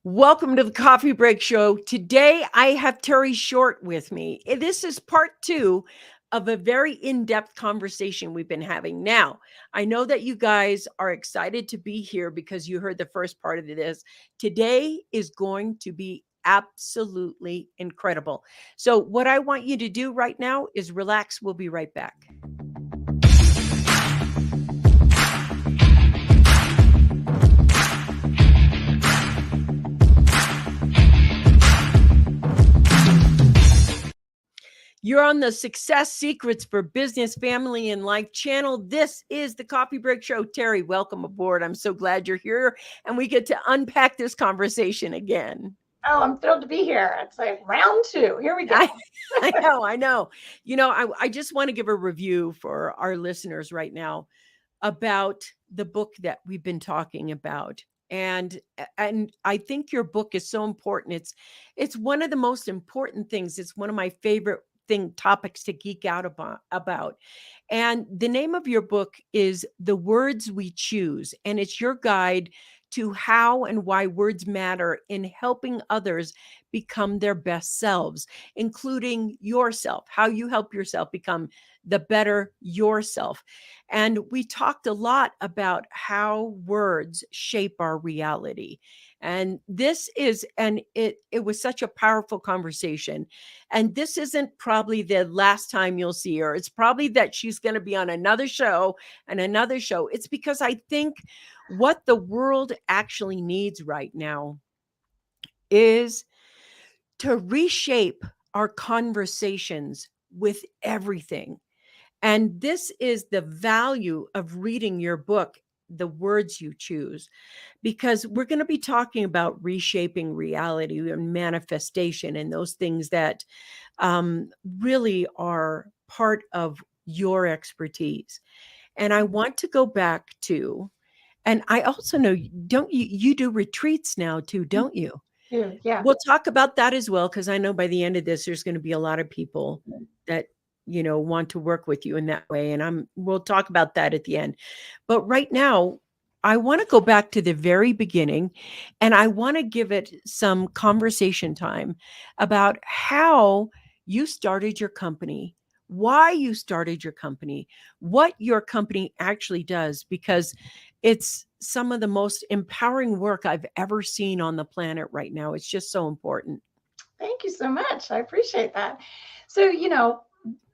Welcome to the Coffee Break Show. Today I have Terry Short with me. This is part two of a very in-depth conversation we've been having. Now, I know that you guys are excited to be here because you heard the first part of this. Today is going to be absolutely incredible. So, what I want you to do right now is relax. We'll be right back. You're on the Success Secrets for Business, Family, and Life channel. This is the Coffee Break Show. Terry, welcome aboard. I'm so glad you're here and we get to unpack this conversation again. Oh, I'm thrilled to be here. It's like round two. Here we go. I know. I just want to give a review for our listeners right now about the book that we've been talking about. And I think your book is so important. It's one of the most important things. It's one of my favorite topics to geek out about. And the name of your book is The Words We Choose, and it's your guide to how and why words matter in helping others become their best selves, including yourself, how you help yourself become the better yourself. And we talked a lot about how words shape our reality. And it was such a powerful conversation. And this isn't probably the last time you'll see her. It's probably that she's going to be on another show and another show. It's because I think what the world actually needs right now is to reshape our conversations with everything. And this is the value of reading your book, The Words You Choose, because we're going to be talking about reshaping reality and manifestation and those things that really are part of your expertise. And I want to go back to, and I also know, don't you do retreats now too, don't you? Yeah. We'll talk about that as well, because I know by the end of this, there's going to be a lot of people that want to work with you in that way. And we'll talk about that at the end. But right now, I want to go back to the very beginning and I want to give it some conversation time about how you started your company, why you started your company, what your company actually does, because it's some of the most empowering work I've ever seen on the planet right now. It's just so important. Thank you so much. I appreciate that. So,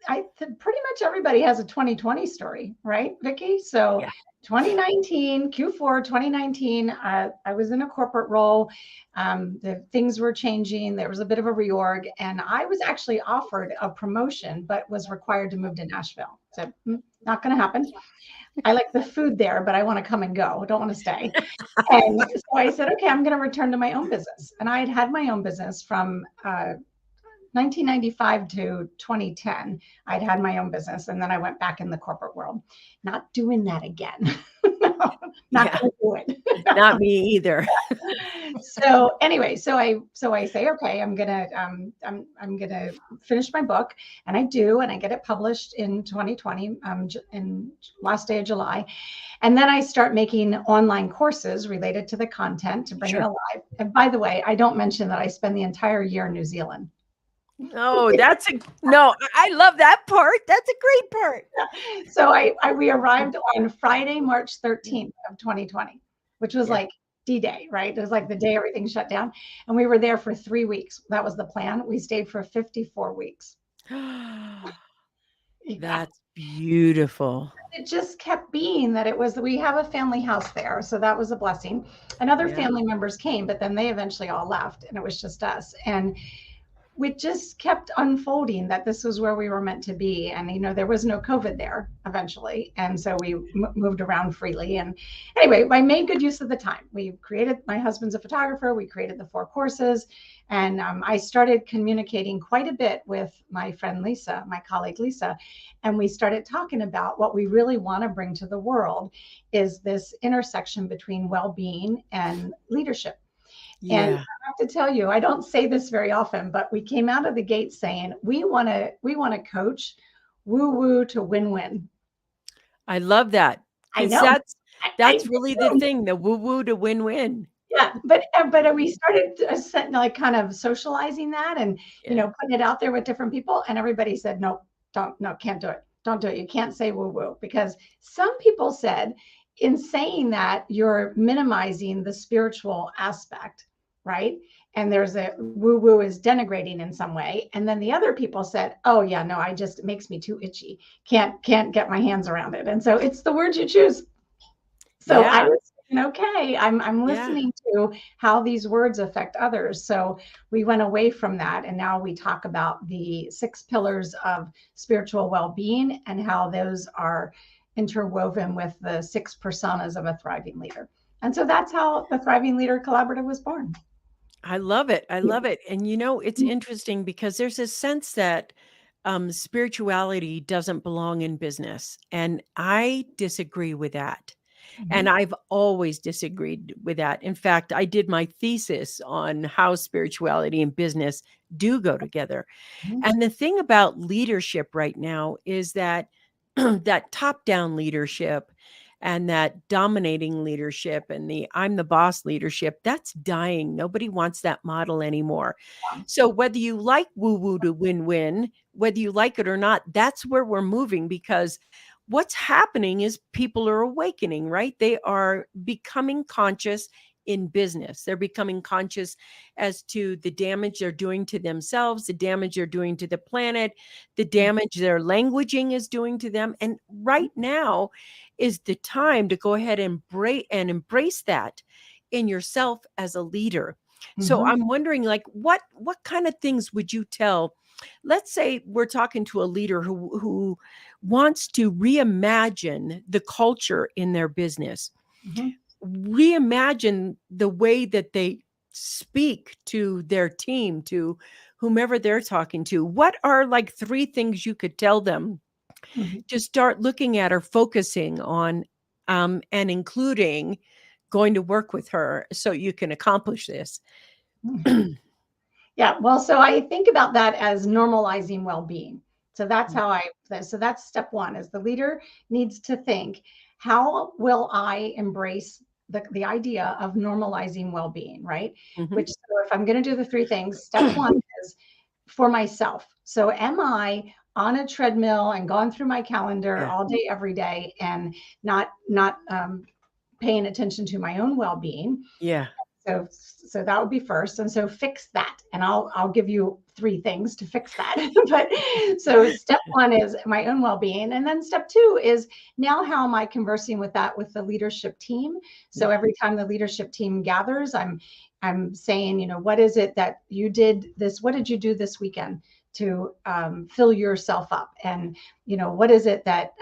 pretty much everybody has a 2020 story, right, Vickie? So Yeah. 2019, Q4 2019, I was in a corporate role. The things were changing. There was a bit of a reorg, and I was actually offered a promotion, but was required to move to Nashville. So not going to happen. I like the food there, but I want to come and go. I don't want to stay. And so I said, okay, I'm going to return to my own business. And I had my own business from 1995 to 2010. I'd had my own business, and then I went back in the corporate world. Not doing that again. Not going to do it. Not me either. So anyway, so I say, okay, I'm gonna finish my book, and I do, and I get it published in 2020, in last day of July, and then I start making online courses related to the content to bring it alive. And by the way, I don't mention that I spend the entire year in New Zealand. Oh, no, I love that part. That's a great part. So we arrived on Friday, March 13th of 2020, which was like D-Day, right? It was like the day everything shut down. And we were there for 3 weeks. That was the plan. We stayed for 54 weeks. That's beautiful. It just kept being that we have a family house there. So that was a blessing. And other family members came, but then they eventually all left and it was just us. And we just kept unfolding that this was where we were meant to be. And, there was no COVID there eventually. And so we moved around freely. And anyway, I made good use of the time. My husband's a photographer. We created the 4 courses. And I started communicating quite a bit with my friend Lisa, my colleague Lisa. And we started talking about what we really want to bring to the world is this intersection between well-being and leadership. Yeah. And I have to tell you, I don't say this very often, but we came out of the gate saying we want to coach woo-woo to win-win. I love that. I know. That's really the thing, the woo-woo to win-win. Yeah, but we started like kind of socializing that and Yeah. putting it out there with different people, and everybody said, no, don't, no, can't do it. Don't do it. You can't say woo woo, because some people said in saying that you're minimizing the spiritual aspect, right? And there's a woo woo is denigrating in some way. And then the other people said, oh yeah, no, it makes me too itchy. Can't get my hands around it. And so it's the word you choose. So I Yeah. was saying, okay, I'm Yeah. listening to how these words affect others. So we went away from that, and now we talk about the 6 pillars of spiritual well-being and how those are interwoven with the 6 personas of a thriving leader. And so that's how the Thriving Leader Collaborative was born. I love it. I love it. And it's interesting because there's a sense that spirituality doesn't belong in business. And I disagree with that. And Mhm. I've always disagreed with that. In fact, I did my thesis on how spirituality and business do go together. Mhm. And the thing about leadership right now is that that top-down leadership and that dominating leadership and the I'm the boss leadership, that's dying. Nobody wants that model anymore. So whether you like woo-woo to win-win, whether you like it or not, that's where we're moving because what's happening is people are awakening, right? They are becoming conscious in business. They're becoming conscious as to the damage they're doing to themselves, the damage they're doing to the planet, the damage their languaging is doing to them. And right now is the time to go ahead and embrace that in yourself as a leader. So Mhm. I'm wondering like what kind of things would you tell, let's say we're talking to a leader who wants to reimagine the culture in their business, Mhm. reimagine the way that they speak to their team, to whomever they're talking to. What are like 3 things you could tell them Mhm. to start looking at or focusing on, and including going to work with her so you can accomplish this? Mhm. Yeah, well, so I think about that as normalizing well-being. So that's how so that's step one is the leader needs to think, how will I embrace the idea of normalizing well-being, right? Mhm. Which, so if I'm going to do the 3 things, step one is for myself. So am I on a treadmill and gone through my calendar Yeah. all day, every day, and not paying attention to my own well-being? Yeah. So that would be first. And so fix that. And I'll give you 3 things to fix that. But so step one is my own well-being. And then step two is, now how am I conversing with that with the leadership team? So Yeah. every time the leadership team gathers, I'm saying, what is it that you did this? What did you do this weekend to fill yourself up? And what is it that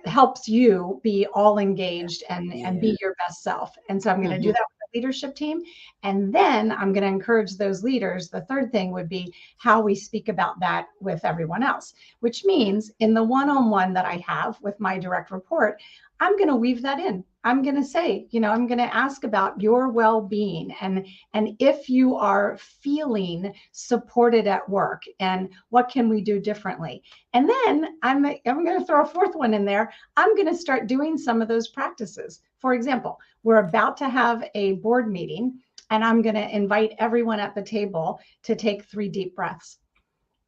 helps you be all engaged and Yeah. be your best self? And so I'm going to do Mhm. that with the leadership team. And then I'm going to encourage those leaders. The third thing would be how we speak about that with everyone else, which means in the one-on-one that I have with my direct report, I'm going to weave that in. I'm going to say, I'm going to ask about your well-being and if you are feeling supported at work, and what can we do differently? And then I'm going to throw a fourth one in there. I'm going to start doing some of those practices. For example, we're about to have a board meeting, and I'm going to invite everyone at the table to take 3 deep breaths.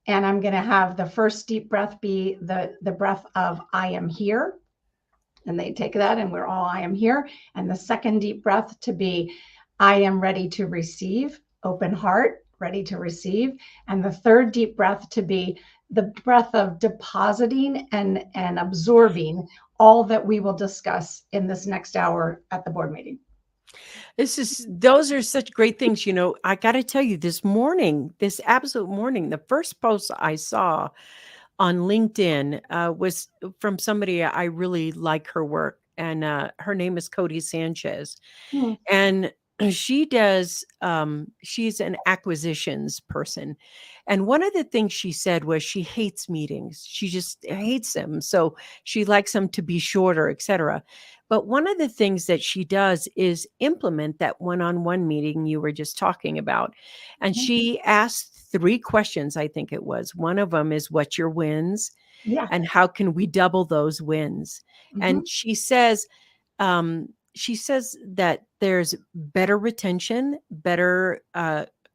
And I'm going to have the first deep breath be the breath of I am here. And they take that, and we're all I am here. And the second deep breath to be I am ready to receive, open heart, ready to receive. And the third deep breath to be the breath of depositing and absorbing all that we will discuss in this next hour at the board meeting. Those are such great things. I got to tell you, this morning, this absolute morning, the first post I saw on LinkedIn was from somebody I really like her work, and her name is Cody Sanchez. Hmm. And she's an acquisitions person. And one of the things she said was she hates meetings. She just hates them. So she likes them to be shorter, etc. But one of the things that she does is implement that one-on-one meeting you were just talking about. And she asked 3 questions, I think it was. One of them is, what's your wins? Yeah. And how can we double those wins? Mhm. And she says, um, she says that there's better retention, better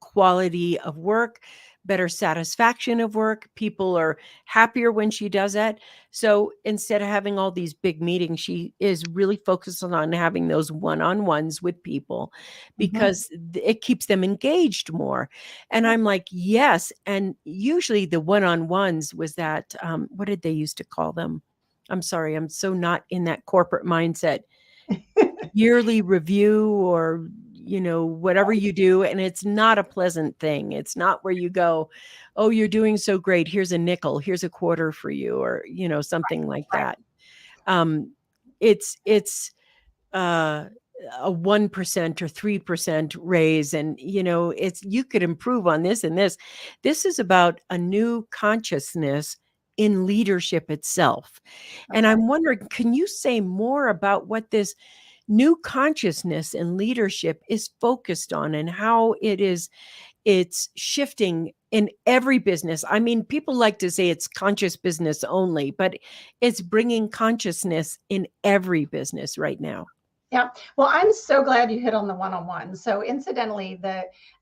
quality of work, better satisfaction of work. People are happier when she does that. So instead of having all these big meetings, she is really focused on having those one-on-ones with people Mhm. because it keeps them engaged more. And Yep. I'm like, yes. And usually the one-on-ones was that, what did they used to call them? I'm sorry, I'm so not in that corporate mindset. Yearly review or, whatever you do, and it's not a pleasant thing. It's not where you go, "Oh, you're doing so great. Here's a nickel. Here's a quarter for you," or, something like Right. that. Um, it's uh, a 1% or 3% raise, and, it's you could improve on this and this. This is about a new consciousness in leadership itself. And That's right. I'm wondering, can you say more about what this new consciousness in leadership is focused on and how it's shifting in every business? I mean, people like to say it's conscious business only, but it's bringing consciousness in every business right now. Yeah. Well, I'm so glad you hit on the one-on-one. So incidentally,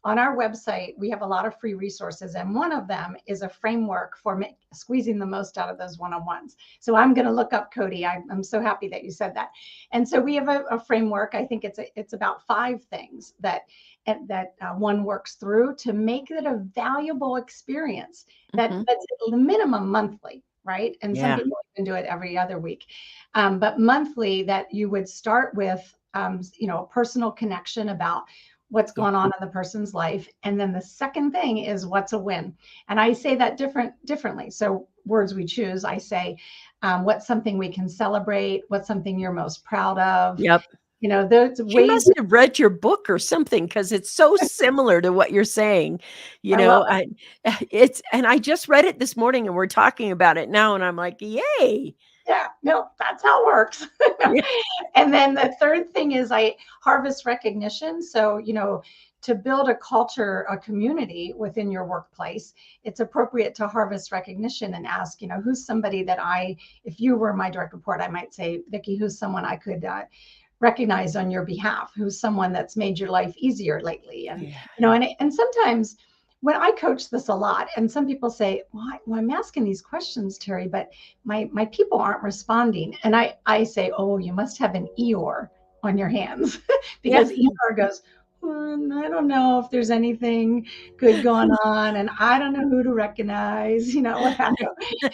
on our website, we have a lot of free resources, and one of them is a framework for squeezing the most out of those one-on-ones. So I'm going to look up Cody. I'm so happy that you said that. And so we have a framework. I think it's about 5 things that one works through to make it a valuable experience Mhm. that's at the minimum monthly, right? And some Yeah. people can do it every other week. But monthly, that you would start with, a personal connection about what's Yeah. going on in the person's life. And then the second thing is what's a win. And I say that differently. So words we choose, I say, what's something we can celebrate? What's something you're most proud of? Yep. Those She ways. must have read your book or something because it's so similar to what you're saying. You I love know, I it's and I just read it this morning and we're talking about it now and I'm like, "Yay." Yeah, no, that's how it works. Yeah. And then the third thing is I harvest recognition. So, to build a culture, a community within your workplace, it's appropriate to harvest recognition and ask, who's somebody that if you were my direct report, I might say, Vickie, who's someone I could recognize on your behalf? Who's someone that's made your life easier lately? And, Yeah. and sometimes when I coach this a lot, and some people say, well, I'm asking these questions, Terry, but my people aren't responding. And I say, oh, you must have an Eeyore on your hands Yeah. because Eeyore goes, I don't know if there's anything good going on, and I don't know who to recognize, what have you.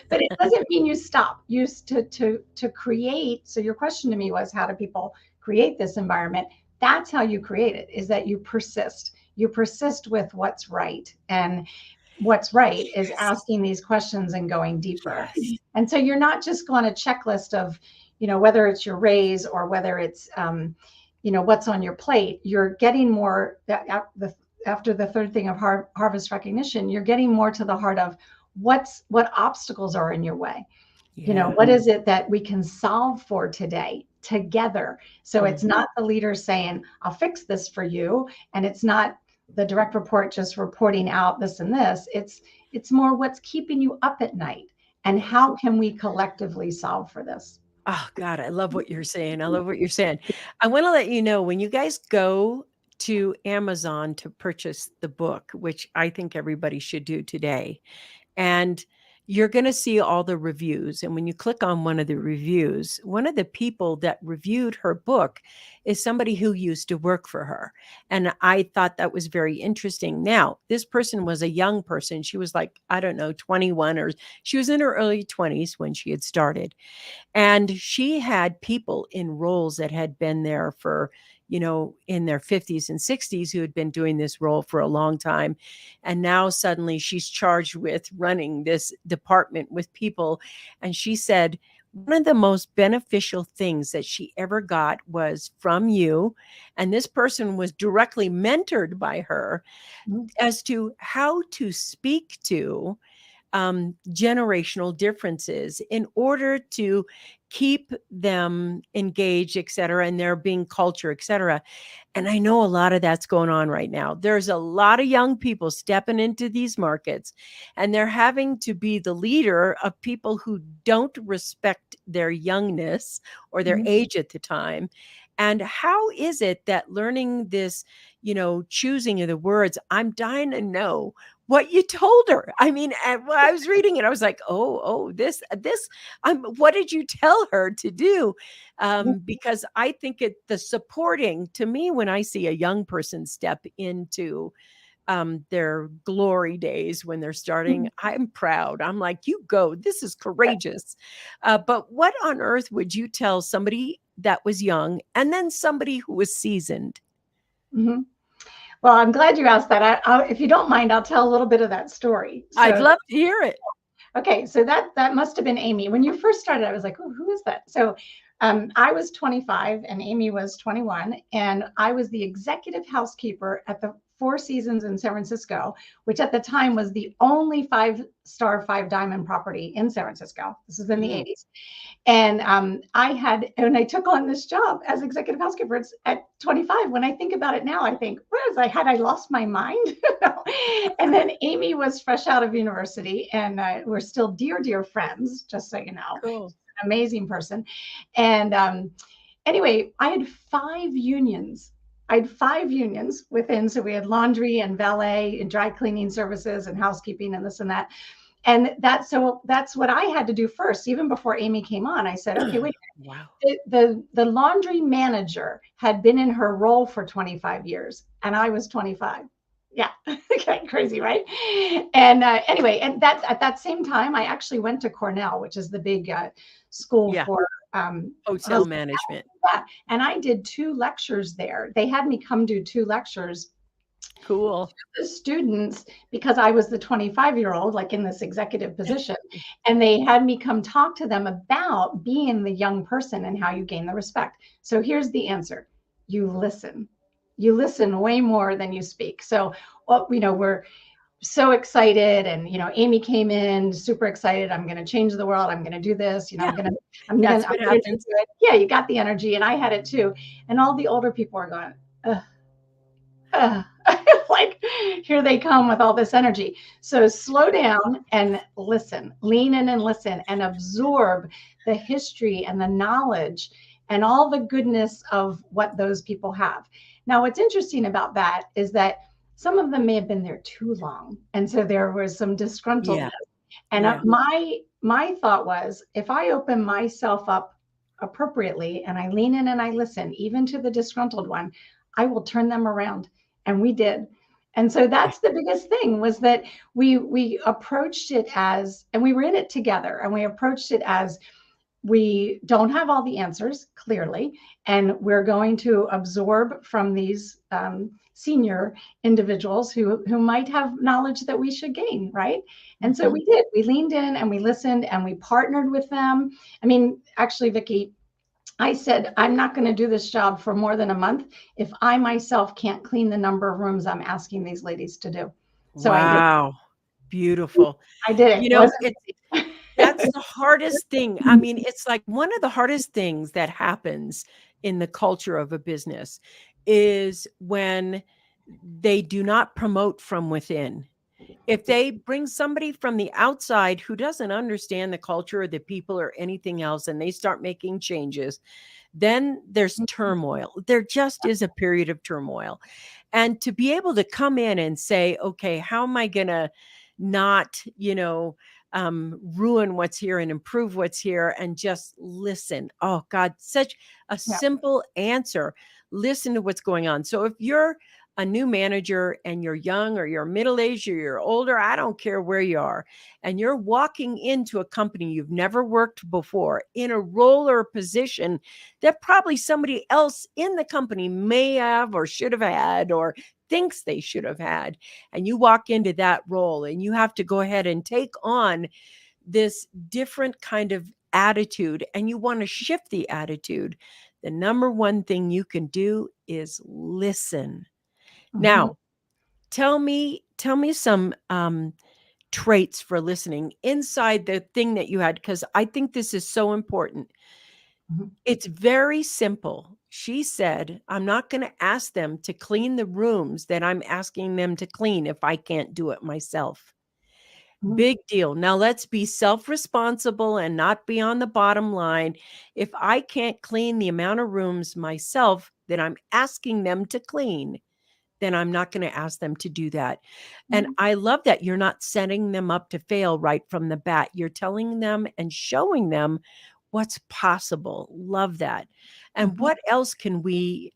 But it doesn't mean you stop. To create. So your question to me was, how do people create this environment? That's how you create it. Is that you persist. You persist with what's right, and what's right is Yes. asking these questions and going deeper. Yes. And so you're not just going a checklist of, whether it's your raise or whether it's, what's on your plate. You're getting more after the third thing of harvest recognition. You're getting more to the heart of what obstacles are in your way. Yeah. What is it that we can solve for today together? So it's Mhm. not the leader saying, I'll fix this for you. And it's not the direct report just reporting out this and this. It's more what's keeping you up at night and how can we collectively solve for this? Oh god, I love what you're saying. I love what you're saying. I wanna let you know when you guys go to Amazon to purchase the book, which I think everybody should do today, and you're going to see all the reviews. And when you click on one of the reviews, one of the people that reviewed her book is somebody who used to work for her. And I thought that was very interesting. Now, this person was a young person. She was like, I don't know, 21, or she was in her early 20s when she had started. And she had people in roles that had been there for, in their 50s and 60s who had been doing this role for a long time. And now suddenly she's charged with running this department with people. And she said, one of the most beneficial things that she ever got was from you. And this person was directly mentored by her Mhm. as to how to speak to generational differences in order to keep them engaged, et cetera, and there being culture, et cetera. And I know a lot of that's going on right now. There's a lot of young people stepping into these markets, and they're having to be the leader of people who don't respect their youngness or their Mhm. age at the time. And how is it that learning this, choosing of the words, I'm dying to know what you told her. I mean, when I was reading it, I was like, oh, this, what did you tell her to do? Because I think the supporting to me, when I see a young person step into their glory days when they're starting, I'm proud. I'm like, you go, this is courageous. But what on earth would you tell somebody that was young and then somebody who was seasoned? Mhm. Well, I'm glad you asked that. If you don't mind, I'll tell a little bit of that story. I'd So, love to hear it. okay, so that must have been Amy. When you first started, I was like, oh, who is that? So, I was 25 and Amy was 21, and I was the executive housekeeper at the Four Seasons in San Francisco, which at the time was the only five-star, five-diamond property in San Francisco. This is in the Mhm. 80s. And I took on this job as executive housekeeper at 25. When I think about it now, I think, had I lost my mind? And then Amy was fresh out of university, and we're still dear, dear friends, just so you know. Cool. An amazing person. And anyway, I had 5 unions. I had 5 unions within. So we had laundry and valet and dry cleaning services and housekeeping and this and that. And that's what I had to do first. Even before Amy came on, I said, okay, wait. Wow. The laundry manager had been in her role for 25 years, and I was 25. Yeah, okay, crazy, right? And anyway, and that at that same time, I actually went to Cornell, which is the big school Yeah. for Hotel hospitality. management. And I did 2 lectures there. They had me come do 2 lectures Cool. the students because I was the 25-year-old, like in this executive position. And they had me come talk to them about being the young person and how you gain the respect. So here's the answer. You listen. You listen way more than you speak. So, we're so excited. And, Amy came in super excited. I'm going to change the world. I'm going to do this. Yeah. I'm going That's to what put it into happens. it. Yeah, you got the energy. And I had it too. And all the older people are going, ugh, like here they come with all this energy. So slow down and listen, lean in and listen and absorb the history and the knowledge and all the goodness of what those people have. Now, what's interesting about that is that some of them may have been there too long. And so there was some Yeah. disgruntledness. And Yeah. my thought was, if I open myself up appropriately and I lean in and I listen, even to the disgruntled one, I will turn them around. And we did. And so that's the biggest thing, was that we approached it as, and we were in it together, and we approached it as, we don't have all the answers, clearly, and we're going to absorb from these senior individuals who might have knowledge that we should gain, right? And so Mhm. we did. We leaned in and we listened and we partnered with them. I mean, actually, Vickie, I said, I'm not going to do this job for more than a month if I myself can't clean the number of rooms I'm asking these ladies to do. So I did. Wow. Beautiful. I did it. You It know, wasn't it's easy. That's the hardest thing. I mean, it's like one of the hardest things that happens in the culture of a business is when they do not promote from within. If they bring somebody from the outside who doesn't understand the culture or the people or anything else and they start making changes, then there's turmoil. There just is a period of turmoil. And to be able to come in and say, okay, how am I going to not, ruin what's here and improve what's here and just listen. Oh God, such a Yeah. simple answer. Listen to what's going on. So if you're a new manager and you're young or you're middle aged or you're older, I don't care where you are, and you're walking into a company you've never worked before in a role or a position that probably somebody else in the company may have or should have had or thinks they should have had. And you walk into that role and you have to go ahead and take on this different kind of attitude and you want to shift the attitude. The number one thing you can do is listen. Mhm. Now, tell me some traits for listening inside the thing that you had, because I think this is so important. Mhm. It's very simple. She said, I'm not going to ask them to clean the rooms that I'm asking them to clean if I can't do it myself. Mhm. Big deal. Now let's be self-responsible and not be on the bottom line. If I can't clean the amount of rooms myself that I'm asking them to clean, then I'm not going to ask them to do that. And Mhm. I love that you're not setting them up to fail right from the bat. You're telling them and showing them what's possible. Love that. And Mhm. what else can we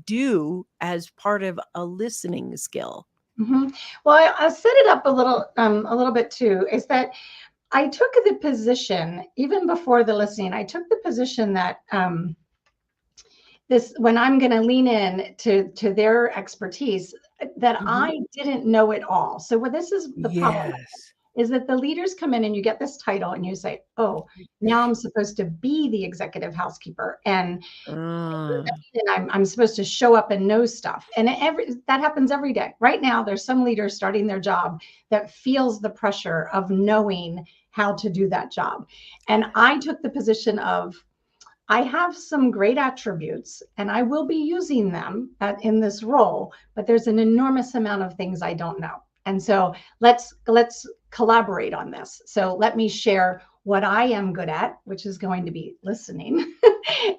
do as part of a listening skill? Mhm. Well, I set it up a little bit too. Is that I took the position even before the listening. I took the position that this when I'm going to lean in to their expertise, that Mhm. I didn't know it all. So what this is the problem Yes. is that the leaders come in and you get this title and you say, "Oh, now I'm supposed to be the executive housekeeper," Uh, and I'm supposed to show up and know stuff. And that happens every day. Right now, there's some leaders starting their job that feels the pressure of knowing how to do that job. And I took the position of I have some great attributes and I will be using them in this role, but there's an enormous amount of things I don't know. And so let's collaborate on this. So let me share what I am good at, which is going to be listening.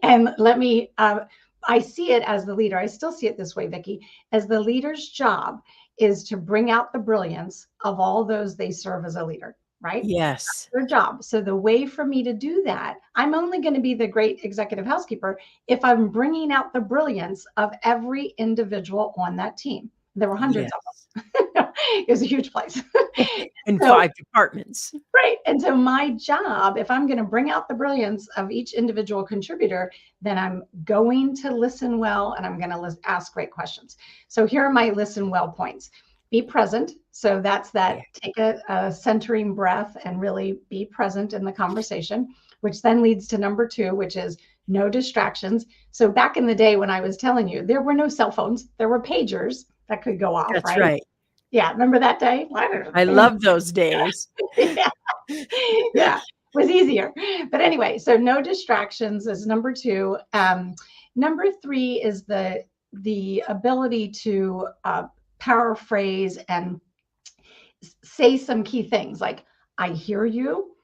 And let me I see it as the leader. I still see it this way, Vickie, as the leader's job is to bring out the brilliance of all those they serve as a leader, right? yes. Their job. So the way for me to do that, I'm only going to be the great executive housekeeper if I'm bringing out the brilliance of every individual on that team. There were hundreds of Yes. them. It was a huge place. In So 5 departments. right. And so my job, if I'm going to bring out the brilliance of each individual contributor, then I'm going to listen well and I'm going to ask great questions. So here are my listen well points. Be present. So that's Yeah. that take a centering breath and really be present in the conversation, which then leads to number 2, which is no distractions. So back in the day when I was telling you, there were no cell phones, there were pagers that could go off, That's right? right. Yeah. Remember that day? I love those days. Yeah. Yeah, was easier. But anyway, so no distractions is number 2. Number 3 is the ability to paraphrase and say some key things like, "I hear you.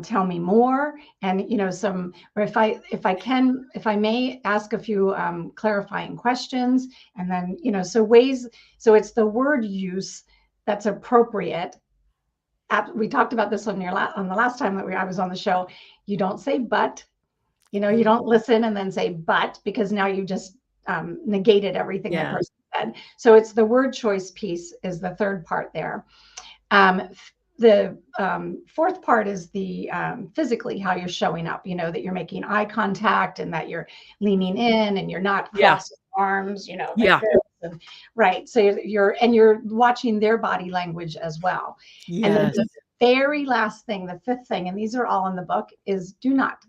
Tell me more." And some, or if I may ask a few clarifying questions, and then so ways. So it's the word use that's appropriate. We talked about this on on the last time that I was on the show. You don't say but. You Mhm. don't listen and then say but, because now you just negated everything the Yeah. person said. So it's the word choice piece is the third part there. Um, the fourth part is the physically how you're showing up. That you're making eye contact and that you're leaning in and you're not Yeah. crossing arms. Like Yeah. this. And, right. So you're watching their body language as well. And then Yes. the very last thing, the fifth thing, and these are all in the book, is do not,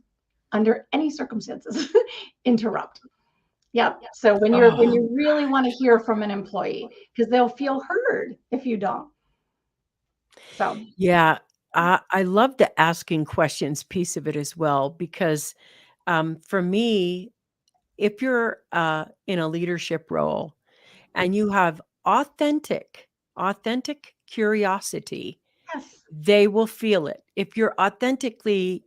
under any circumstances, interrupt. Yep. So when Oh, you really want to hear from an employee, because they'll feel heard if you don't. So. yeah. I love the asking questions piece of it as well because, for me, if you're, in a leadership role and you have authentic curiosity, Yes. they will feel it. If you're authentically,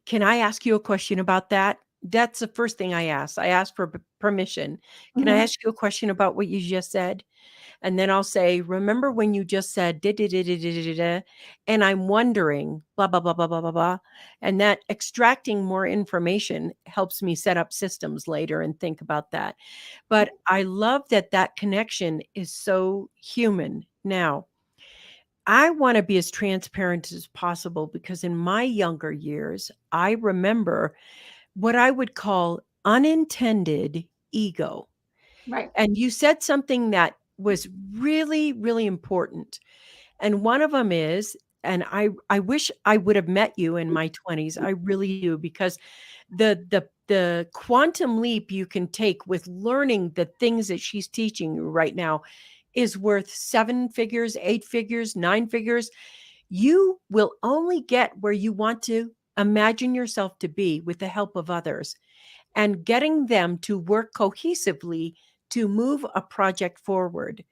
"Can I ask you a question about that?" That's the first thing I ask. I ask for permission. "Can I Mhm. ask you a question about what you just said?" And then I'll say, "Remember when you just said da da da da da da da, and I'm wondering blah blah blah blah blah blah blah." And that extracting more information helps me set up systems later and think about that. But I love that that connection is so human. Now, I want to be as transparent as possible because in my younger years, I remember what I would call unintended ego. Right. And you said something that was really, really important. And one of them is, and I wish I would have met you in my 20s. I really do, because the quantum leap you can take with learning the things that she's teaching you right now is worth 7 figures, 8 figures, 9 figures. You will only get where you want to imagine yourself to be with the help of others and getting them to work cohesively to move a project forward.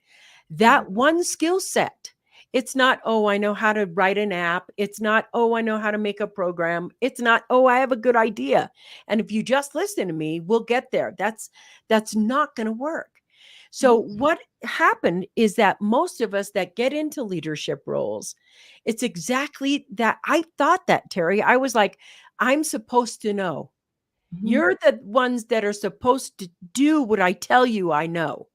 Mhm. That one skill set It's not, oh, I know how to write an app. It's not, oh, I know how to make a program. It's not, oh, I have a good idea. And if you just listen to me, we'll get there. That's not going to work. So Mhm. what happened is that most of us that get into leadership roles, it's exactly that. I thought that, Terry. I was like, I'm supposed to know. Mhm. You're the ones that are supposed to do what I tell you I know.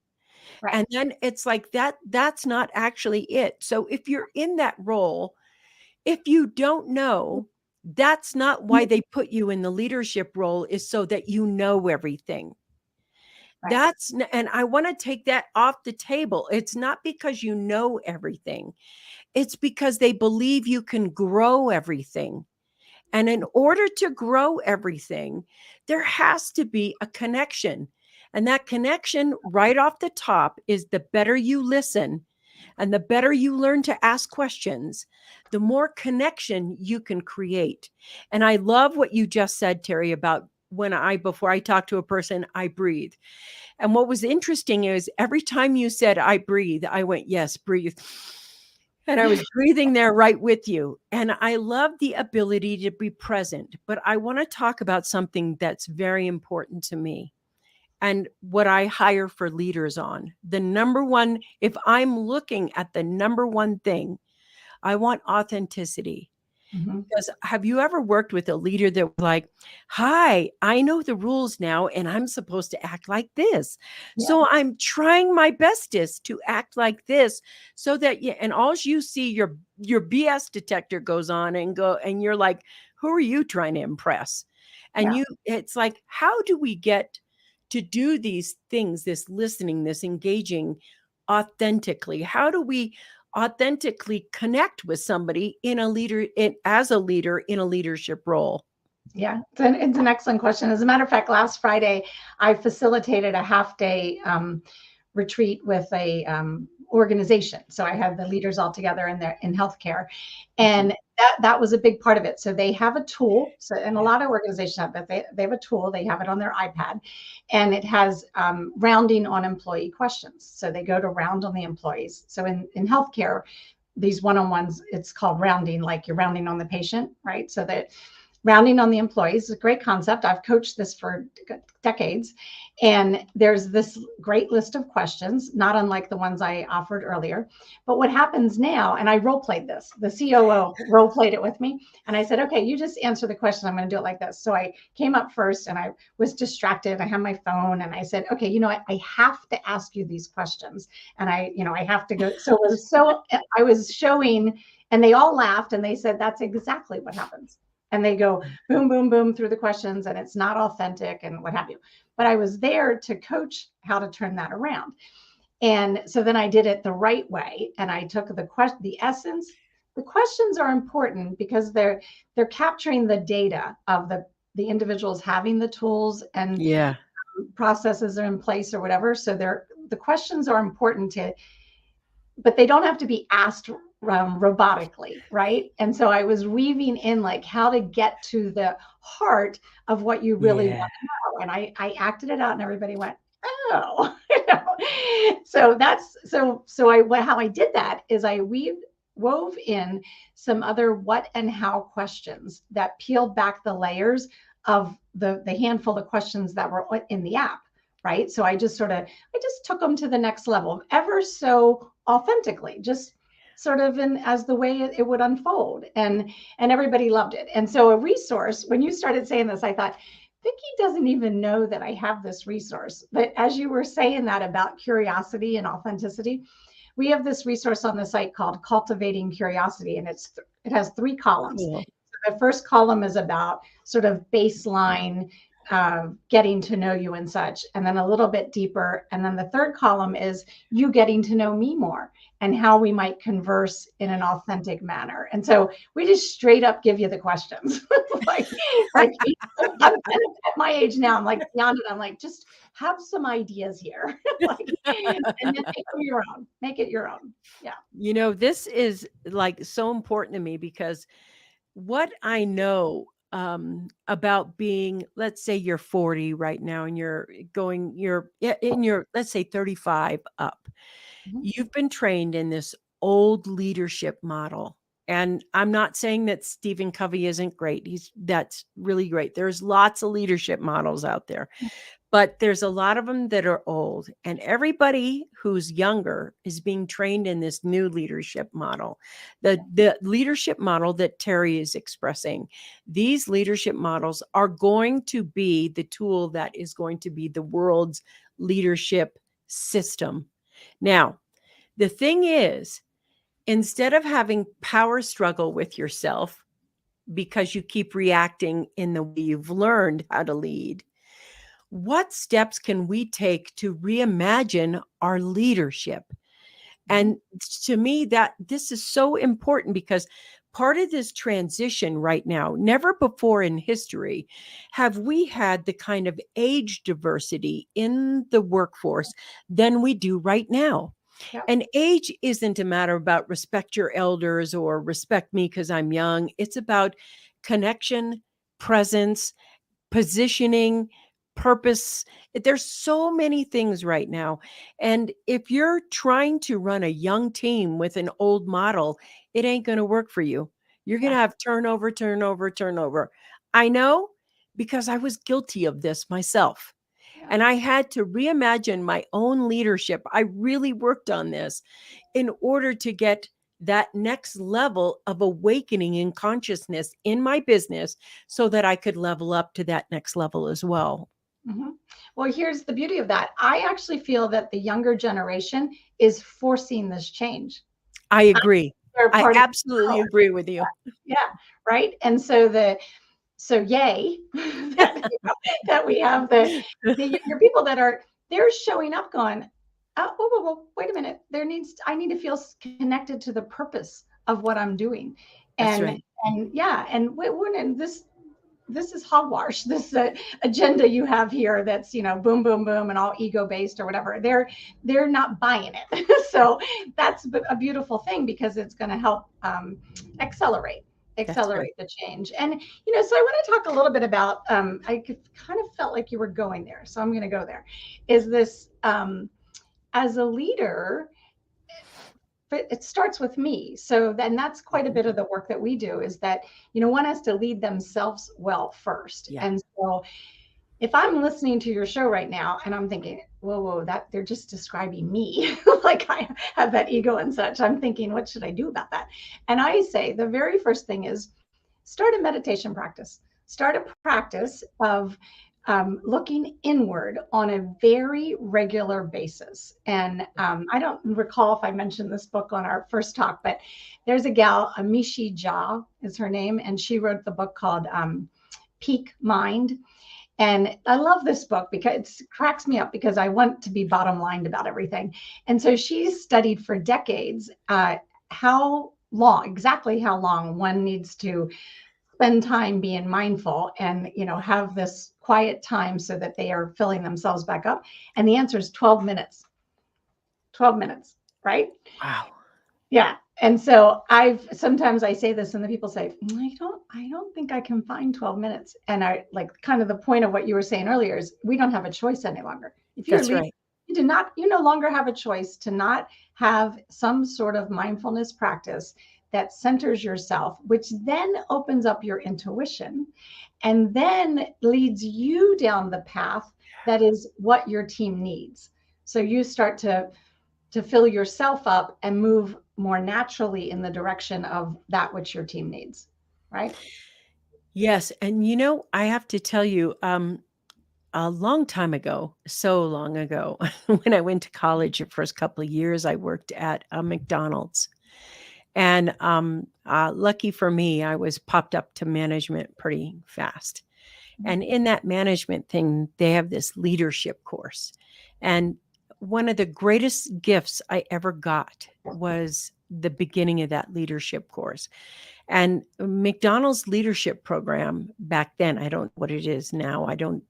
Right. And then it's like that's not actually it. So if you're in that role, if you don't know, that's not why they put you in the leadership role, is so that you know everything. Right. And I want to take that off the table. It's not because you know everything. It's because they believe you can grow everything. And in order to grow everything, there has to be a connection. And that connection right off the top is the better you listen and the better you learn to ask questions, the more connection you can create. And I love what you just said, Terry, about before I talk to a person, I breathe. And what was interesting is every time you said, I breathe, I went, yes, breathe. And I was breathing there right with you. And I love the ability to be present. But I want to talk about something that's very important to me and what I hire for leaders on. The number one, if I'm looking at the number one thing, I want authenticity. Mhm. Because have you ever worked with a leader that was like, hi, I know the rules now and I'm supposed to act like this. Yeah. So I'm trying my bestest to act like this so that and all you see your BS detector goes on and you're like, who are you trying to impress? And Yeah. it's like, how do we get to do these things, this listening, this engaging authentically? How do we authentically connect with somebody as a leader in a leadership role? Yeah, it's an excellent question. As a matter of fact, last Friday, I facilitated a half day retreat with a organization. So I had the leaders all together in healthcare, Mhm. and that was a big part of it. So they have a tool. So and a lot of organizations have that. They have a tool. They have it on their iPad, and it has rounding on employee questions. So they go to round on the employees. So in healthcare, these one-on-ones, it's called rounding, like you're rounding on the patient, right? So that rounding on the employees is a great concept. I've coached this for decades. And there's this great list of questions, not unlike the ones I offered earlier. But what happens now, and I role played this, the COO role played it with me. And I said, okay, you just answer the question. I'm going to do it like this. So I came up first and I was distracted. I had my phone and I said, okay, I have to ask you these questions. And I have to go. I was showing, and they all laughed and they said, that's exactly what happens, and they go boom, boom, boom through the questions, and it's not authentic and what have you. But I was there to coach how to turn that around. And so then I did it the right way. And I took the essence. The questions are important because they're capturing the data of the individuals having the tools and Yeah. processes are in place or whatever. So the questions are important but they don't have to be asked robotically, right? And so I was weaving in like how to get to the heart of what you really want Yeah. to know. And I acted it out and everybody went, oh, so how I did that is I wove in some other what and how questions that peeled back the layers of the handful of questions that were in the app, right? So I just took them to the next level, ever so authentically, just sort of in as the way it would unfold, and everybody loved it. And so a resource, when you started saying this, I thought, Vickie doesn't even know that I have this resource. But as you were saying that about curiosity and authenticity, we have this resource on the site called Cultivating Curiosity, and it has 3 columns. Cool. The first column is about sort of baseline, getting to know you and such, and then a little bit deeper. And then the third column is you getting to know me more and how we might converse in an authentic manner. And so we just straight up give you the questions. like I'm at my age now, I'm like beyond it. I'm like, just have some ideas here. And then make them your own. Make it your own. Yeah. This is like so important to me because what I know about being, let's say you're 40 right now and you're in your, let's say 35 up. Mhm. You've been trained in this old leadership model. And I'm not saying that Stephen Covey isn't great. That's really great. There's lots of leadership models out there, but there's a lot of them that are old, and everybody who's younger is being trained in this new leadership model. The leadership model that Terre is expressing, these leadership models are going to be the tool that is going to be the world's leadership system. Now, the thing is, instead of having power struggle with yourself because you keep reacting in the way you've learned how to lead, what steps can we take to reimagine our leadership? And to me, that this is so important, because part of this transition right now, never before in history have we had the kind of age diversity in the workforce than we do right now. Yeah. And age isn't a matter about respect your elders or respect me because I'm young. It's about connection, presence, positioning, purpose. There's so many things right now. And if you're trying to run a young team with an old model, it ain't going to work for you. You're going to Yeah. have turnover, turnover, turnover. I know, because I was guilty of this myself. Yeah. And I had to reimagine my own leadership. I really worked on this in order to get that next level of awakening in consciousness in my business so that I could level up to that next level as well. Well, here's the beauty of that. I actually feel that the younger generation is forcing this change. I agree. They're I part of the absolutely power. agree with you. Yeah, right. And so yay that, that we have the younger people that they're showing up going, oh, whoa, whoa, whoa, wait a minute. I need to feel connected to the purpose of what I'm doing. That's And right. yeah, and when this is hogwash, this agenda you have here that's, boom, boom, boom, and all ego based or whatever. They're not buying it. So that's a beautiful thing, because it's going to help accelerate That's right. the change. And so I want to talk a little bit about kind of felt like you were going there, so I'm going to go there. Is this as a leader, but it starts with me. So then that's quite a Mhm. bit of the work that we do, is that, one has to lead themselves well first. Yeah. And so if I'm listening to your show right now and I'm thinking, whoa, that they're just describing me, like I have that ego and such, I'm thinking, what should I do about that? And I say the very first thing is start a meditation practice. Start a practice of looking inward on a very regular basis. And I don't recall if I mentioned this book on our first talk, but there's a gal, Amishi Jha is her name, and she wrote the book called Peak Mind. And I love this book because it cracks me up, because I want to be bottom lined about everything. And so she's studied for decades exactly how long one needs to spend time being mindful and have this quiet time so that they are filling themselves back up. And the answer is 12 minutes. 12 minutes, right? Wow. Yeah. And so sometimes I say this and the people say, I don't think I can find 12 minutes. And I like, kind of the point of what you were saying earlier is we don't have a choice any longer. If you're That's leading, right. you no longer have a choice to not have some sort of mindfulness practice that centers yourself, which then opens up your intuition and then leads you down the path that is what your team needs. So you start to fill yourself up and move more naturally in the direction of that which your team needs, right? Yes. And I have to tell you, a long time ago, so long ago, when I went to college, the first couple of years, I worked at a McDonald's. And lucky for me, I was popped up to management pretty fast. And in that management thing, they have this leadership course. And one of the greatest gifts I ever got was the beginning of that leadership course. And McDonald's leadership program back then, I don't know what it is now. I don't,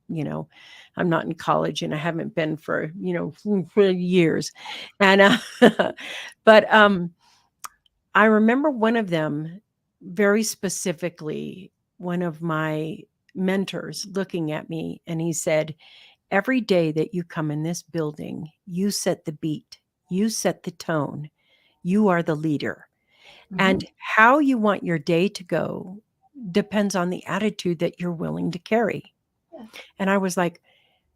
I'm not in college and I haven't been for, for years. And, but I remember one of them very specifically, one of my mentors looking at me, and he said, every day that you come in this building, you set the beat, you set the tone, You are the leader. Mhm. And how you want your day to go depends on the attitude that you're willing to carry. Yeah. And I was like,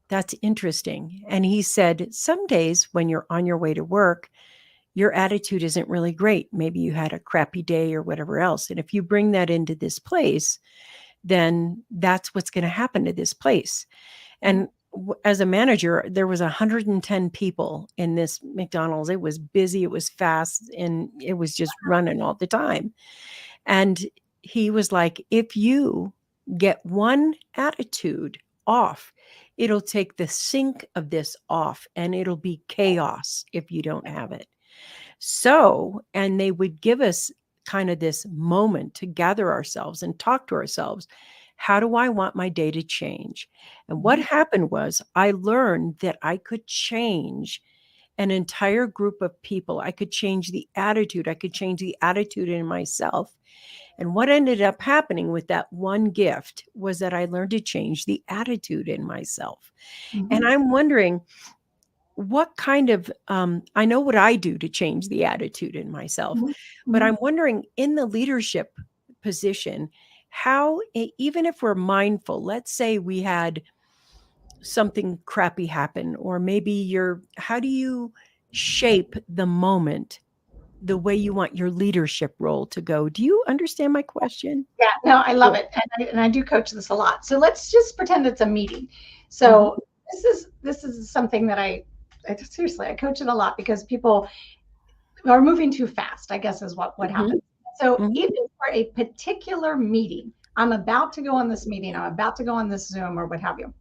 that's interesting. And he said, some days when you're on your way to work, your attitude isn't really great. Maybe you had a crappy day or whatever else. And if you bring that into this place, then that's what's going to happen to this place. Mhm. And as a manager, there was 110 people in this McDonald's. It was busy, it was fast, and it was just running all the time. And he was like, if you get one attitude off, it'll take the sync of this off and it'll be chaos if you don't have it. So, and they would give us kind of this moment to gather ourselves and talk to ourselves. How do I want my day to change? And what Mhm. happened was I learned that I could change an entire group of people. I could change the attitude. I could change the attitude in myself. And what ended up happening with that one gift was that I learned to change the attitude in myself. And Mhm. I'm wondering, what kind of I know what I do to change the attitude in myself, Mhm. but Mhm. I'm wondering in the leadership position, how even if we're mindful, let's say we had something crappy happen, or maybe you're how do you shape the moment the way you want your leadership role to go? Do you understand my question? Yeah, no, I love Good. it, and I do coach this a lot. So let's just pretend it's a meeting. Mhm, So this is something that I seriously I coach it a lot because people are moving too fast, I guess is what mhm, happens. So mhm. even for a particular meeting, I'm about to go on this meeting, I'm about to go on this Zoom or what have you.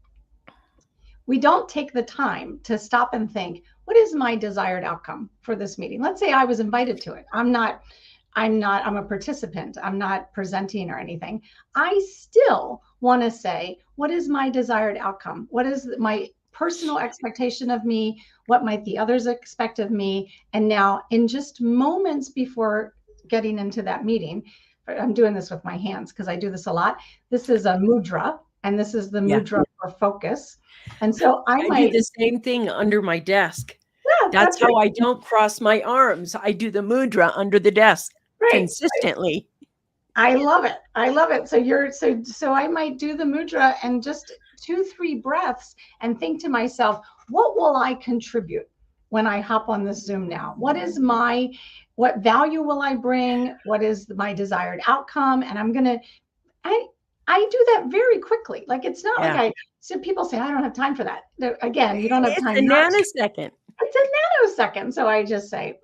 We don't take the time to stop and think, what is my desired outcome for this meeting? Let's say I was invited to it. I'm a participant. I'm not presenting or anything. I still want to say, what is my desired outcome? What is my personal expectation of me? What might the others expect of me? And now, in just moments before getting into that meeting, I'm doing this with my hands because I do this a lot. This is a mudra, and this is the Yeah. mudra for focus. And so I I do might, the same thing under my desk. yeah, That's that's how right. I don't cross my arms. I do the mudra under the desk Right. consistently. I love it. I love it. So I might do the mudra and just 2, 3 breaths and think to myself, what will I contribute when I hop on this Zoom now? What value will I bring? What is my desired outcome? And I I do that very quickly. Like it's not like Yeah. I so people say I don't have time for that. Again, you don't have It's time a not to. nanosecond. It's a nanosecond. So I just say,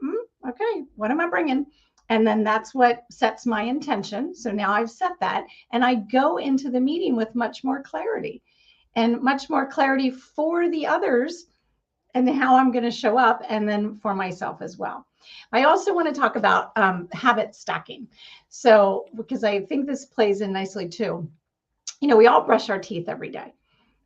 okay, what am I bringing? And then that's what sets my intention. So now I've set that and I go into the meeting with much more clarity and much more clarity for the others and how I'm going to show up and then for myself as well. I also want to talk about habit stacking. So, because I think this plays in nicely too. We all brush our teeth every day,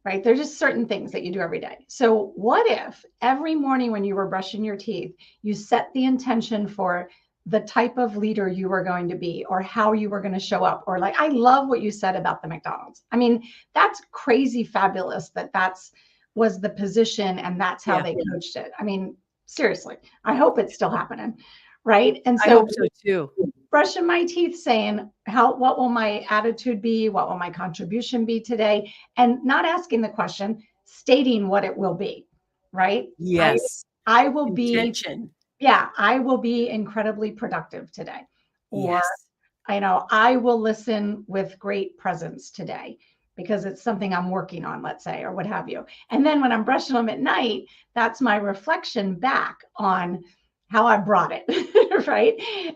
right? There's just certain things that you do every day. So, what if every morning when you were brushing your teeth, you set the intention for the type of leader you were going to be or how you were going to show up? Or, like, I love what you said about the McDonald's. I mean, that's crazy fabulous that's was the position and that's how Yeah. they coached it. I mean, seriously, I hope it's still happening. Right. And I so hope so too. brushing my teeth saying what will my attitude be, what will my contribution be today, and not asking the question, stating what it will be, right? i Yes. I will be, Intention. yeah, I will be incredibly productive today, or Yes. I will listen with great presence today because it's something I'm working on, let's say, or what have you. And then when I'm brushing them at night, that's my reflection back on how I brought it, right?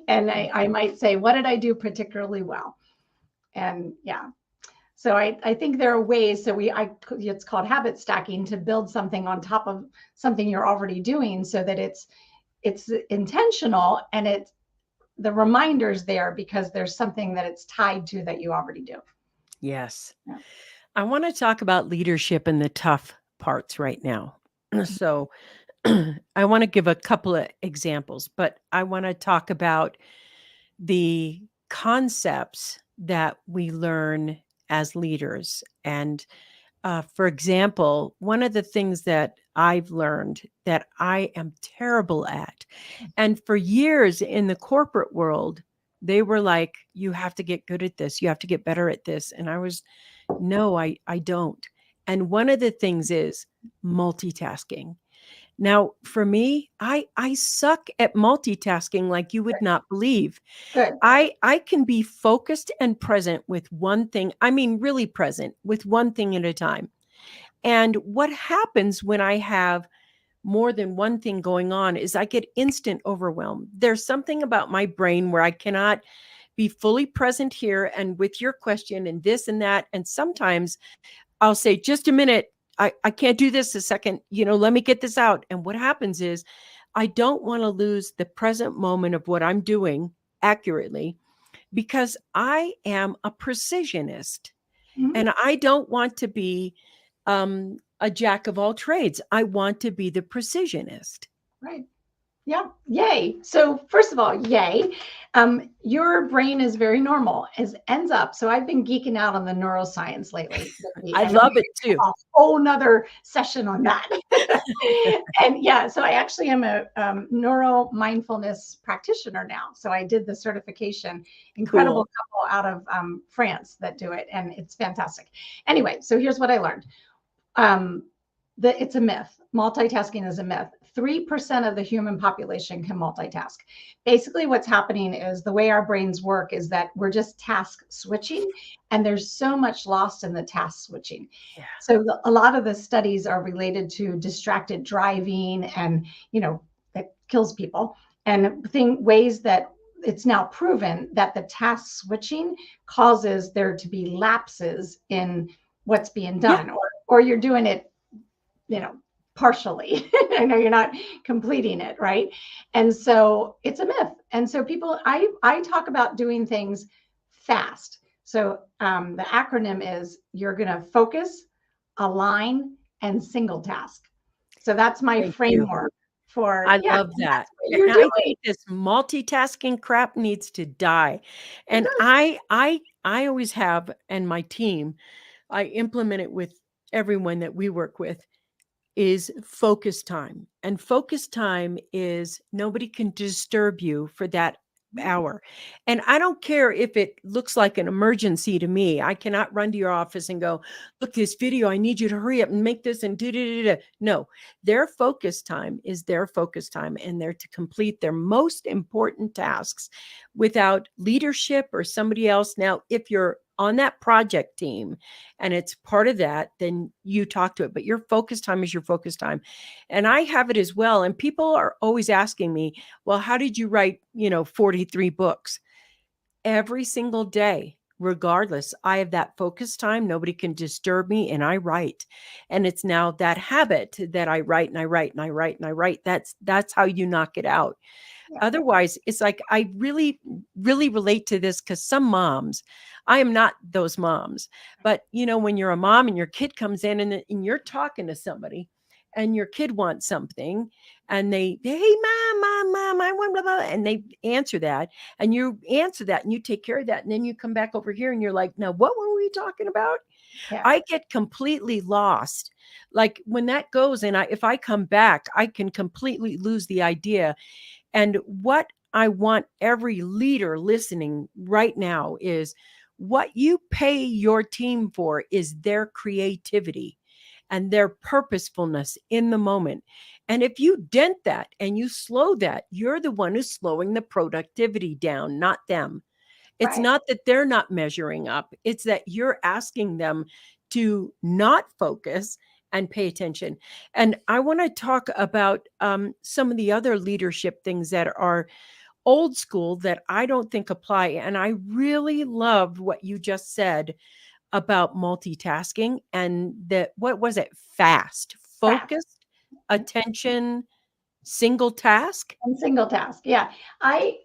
And I might say, what did I do particularly well? And yeah, so I think there are ways. It's called habit stacking to build something on top of something you're already doing, so that it's intentional and the reminders there because there's something that it's tied to that you already do. Yes. Yeah. I want to talk about leadership and the tough parts right now. So I want to give a couple of examples, but I want to talk about the concepts that we learn as leaders. And For example, one of the things that I've learned that I am terrible at, and for years in the corporate world, they were like, you have to get good at this, you have to get better at this. And I was, no, I don't. And one of the things is multitasking. Now, for me, I suck at multitasking like you would not believe. Good. I can be focused and present with one thing. I mean, really present with one thing at a time. And what happens when I have more than one thing going on is I get instant overwhelm. There's something about my brain where I cannot be fully present here and with your question and this and that. And sometimes I'll say, just a minute, I can't do this a second, let me get this out. And what happens is I don't want to lose the present moment of what I'm doing accurately because I am a precisionist Mhm. and I don't want to be a jack of all trades. I want to be the precisionist. Right. Yeah. Yay. So first of all, yay. Your brain is very normal as ends up. So I've been geeking out on the neuroscience lately, Vickie, I and we love it could too. have a whole nother session on that. And yeah, so I actually am a neuro mindfulness practitioner now. So I did the certification, incredible Cool. couple out of France that do it. And it's fantastic. Anyway, so here's what I learned. Um, it's a myth. Multitasking is a myth. 3% of the human population can multitask. Basically, what's happening is the way our brains work is that we're just task switching, and there's so much lost in the task switching. Yeah. So a lot of the studies are related to distracted driving, and that kills people. And ways that it's now proven that the task switching causes there to be lapses in what's being Yeah. done, or you're doing it, you know, partially. I know you're not completing it, right? And so it's a myth. And so I talk about doing things fast. So the acronym is you're going to focus, align, and single task. So that's my Thank you. framework for, I yeah, love and that. that's what And you're I doing. think this multitasking crap needs to die. It And I always have, and my team, I implement it with everyone that we work with, is focus time. And focus time is nobody can disturb you for that does. hour. And I don't care if it looks like an emergency to me. I cannot run to your office and go, look, this video, I need you to hurry up and make this and do, do, do, do. No, their focus time is their focus time, and they're to complete their most important tasks without leadership or somebody else. Now, if you're on that project team and it's part of that, then you talk to it. But your focus time is your focus time. And I have it as well. And people are always asking me, well, how did you write, 43 books? Every single day, regardless, I have that focus time. Nobody can disturb me. And I write. And it's now that habit that I write and I write and I write and I write. That's how you knock it out. Yeah. Otherwise, it's like I really, really relate to this because some moms, I am not those moms, but when you're a mom and your kid comes in and you're talking to somebody and your kid wants something and hey, mom, I want blah, blah, and they answer that and you answer that and you take care of that. And then you come back over here and you're like, now, what were we talking about? Yeah. I get completely lost. Like when that goes and if I come back, I can completely lose the idea. And what I want every leader listening right now is what you pay your team for is their creativity and their purposefulness in the moment. And if you dent that and you slow that, you're the one who's slowing the productivity down, not them. It's Right. not that they're not measuring up, it's that you're asking them to not focus and pay attention. And I want to talk about some of the other leadership things that are old school that I don't think apply. And I really loved what you just said about multitasking and that, what was it? Fast, Fast. focused, attention, single task. And single task. Yeah.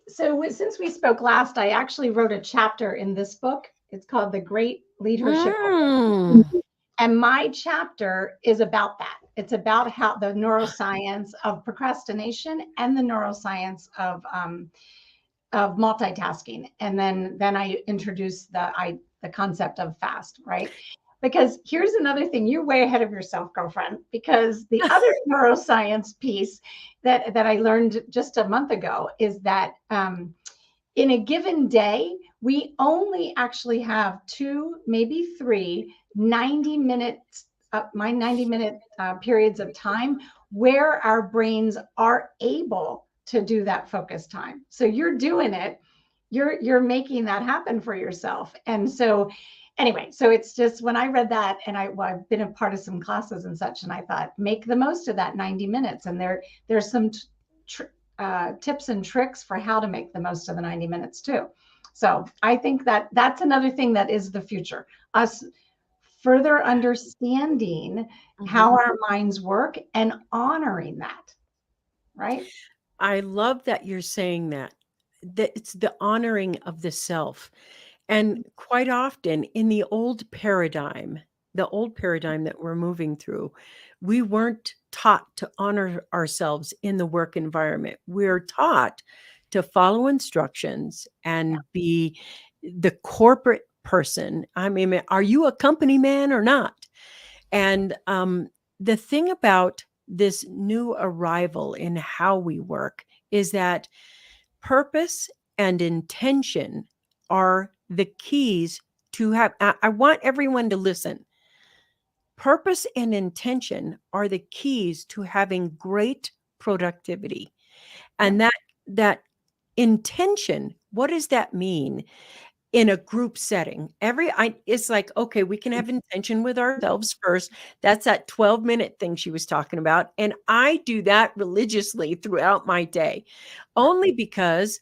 Since we spoke last, I actually wrote a chapter in this book. It's called The Great Leadership. Mm. And my chapter is about that. It's about how the neuroscience of procrastination and the neuroscience of multitasking. And then I introduce the concept of fast, right? Because here's another thing, you're way ahead of yourself, girlfriend, because the other neuroscience piece that I learned just a month ago is that in a given day, we only actually have two, maybe three 90-minute periods of time where our brains are able to do that focus time. So you're doing it, you're making that happen for yourself. And so anyway, so it's just when I read that, and I've been a part of some classes and such, and I thought, make the most of that 90 minutes. And there's some tips and tricks for how to make the most of the 90 minutes too. So I think that that's another thing that is the future, us further understanding how our minds work and honoring that, right? I love that you're saying that it's the honoring of the self. And quite often in the old paradigm that we're moving through, we weren't taught to honor ourselves in the work environment. We're taught to follow instructions and be the corporate person. I mean, are you a company man or not? And the thing about this new arrival in how we work is that purpose and intention are the keys to have. I want everyone to listen. Purpose and intention are the keys to having great productivity. And that intention, what does that mean? In a group setting, it's like, okay, we can have intention with ourselves first. That's that 12-minute thing she was talking about. And I do that religiously throughout my day, only because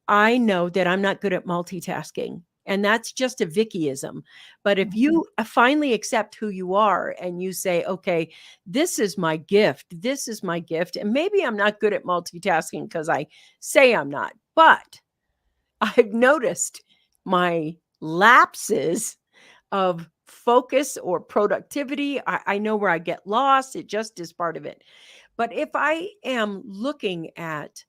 I know that I'm not good at multitasking. And that's just a Vickieism. But if you finally accept who you are and you say, okay, this is my gift, and maybe I'm not good at multitasking because I say I'm not, but I've noticed my lapses of focus or productivity. I know where I get lost. It just is part of it. But if I am looking at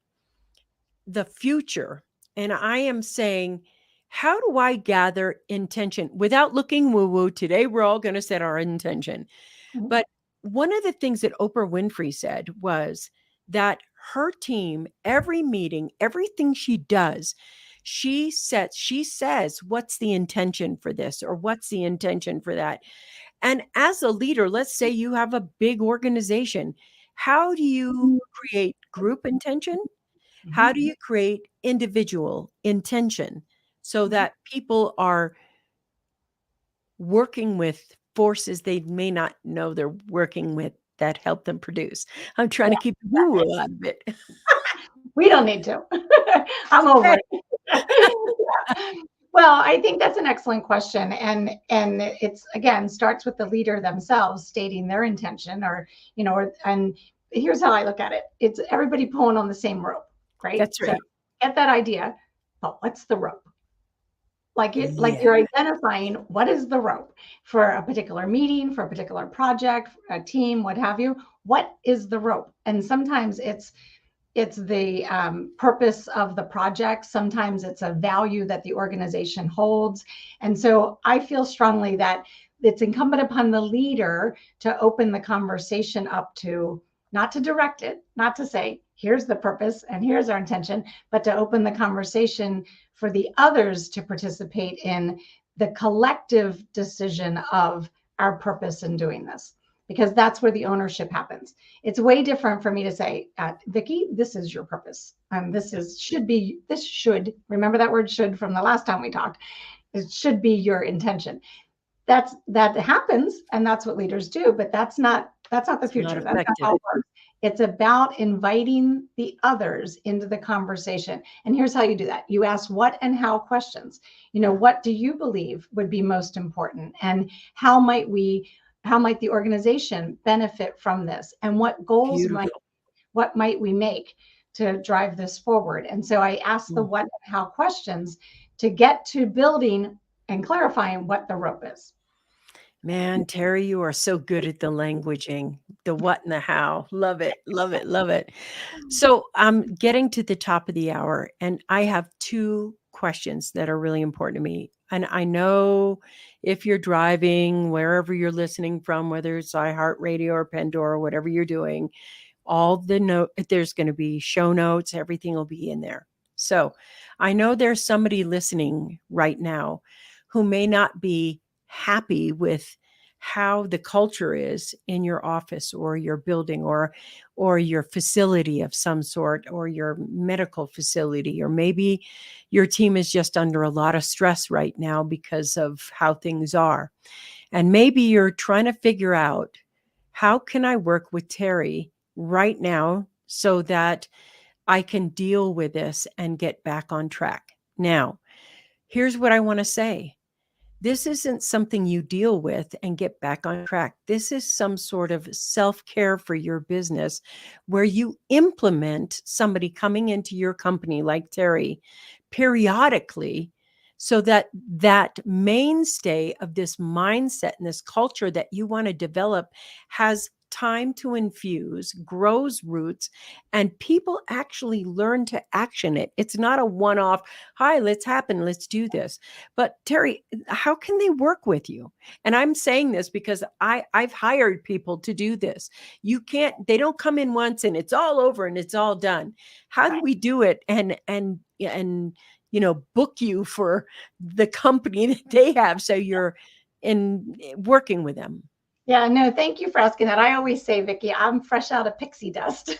the future and I am saying, how do I gather intention without looking woo woo? Today, we're all going to set our intention. But one of the things that Oprah Winfrey said was that her team, every meeting, everything she does, she says, what's the intention for this or what's the intention for that? And as a leader, let's say you have a big organization. How do you create group intention? How do you create individual intention so that people are working with forces they may not know they're working with that help them produce? I'm trying to keep the woo out of it. We don't need to. I'm over it. Yeah. Well, I think that's an excellent question, and it's again starts with the leader themselves stating their intention, or and here's how I look at it: it's everybody pulling on the same rope, right? That's right. So get that idea, but what's the rope? Like Yeah. you're identifying what is the rope for a particular meeting, for a particular project, a team, what have you. What is the rope? And sometimes it's the purpose of the project. Sometimes it's a value that the organization holds. And so I feel strongly that it's incumbent upon the leader to open the conversation up to, not to direct it, not to say, here's the purpose and here's our intention, but to open the conversation for the others to participate in the collective decision of our purpose in doing this, because that's where the ownership happens. It's way different for me to say, Vickie, this is your purpose. This should, remember that word should from the last time we talked. It should be your intention. That happens, and that's what leaders do, but that's not the future. That's not how it works. It's about inviting the others into the conversation. And here's how you do that. You ask what and how questions. What do you believe would be most important? And how might the organization benefit from this? And what goals might we make to drive this forward? And so I ask the what and how questions to get to building and clarifying what the rope is. Man, Terry, you are so good at the languaging, the what and the how. Love it, love it, love it. So I'm getting to the top of the hour, and I have two questions that are really important to me. And I know if you're driving, wherever you're listening from, whether it's iHeartRadio or Pandora, whatever you're doing, all the note, there's going to be show notes, everything will be in there. So I know there's somebody listening right now who may not be happy with how the culture is in your office or your building or your facility of some sort, or your medical facility, or maybe your team is just under a lot of stress right now because of how things are. And maybe you're trying to figure out, how can I work with Terry right now so that I can deal with this and get back on track? Now, here's what I want to say. This isn't something you deal with and get back on track. This is some sort of self-care for your business, where you implement somebody coming into your company like Terry periodically, so that that mainstay of this mindset and this culture that you want to develop has time to infuse, grows roots, and people actually learn to action it. It's not a one-off, hi, let's do this. But Terry, how can they work with you? And I'm saying this because I've hired people to do this. They don't come in once and it's all over and it's all done. How do we do it and book you for the company that they have, so you're in working with them? Yeah, no, thank you for asking that. I always say, Vickie, I'm fresh out of pixie dust.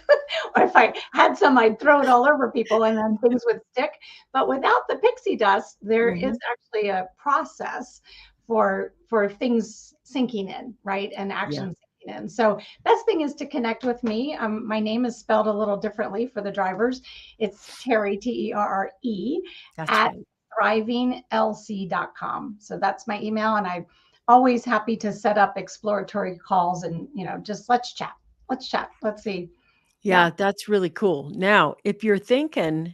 Or if I had some, I'd throw it all over people and then things would stick. But without the pixie dust, there is actually a process for things sinking in, right? And Yeah, action sinking in. So best thing is to connect with me. My name is spelled a little differently for the drivers. It's Terre, Terre, that's at right. thrivinglc.com. So that's my email. And I always happy to set up exploratory calls and, just let's chat. Let's chat. Let's see. Yeah. Yeah, that's really cool. Now, if you're thinking,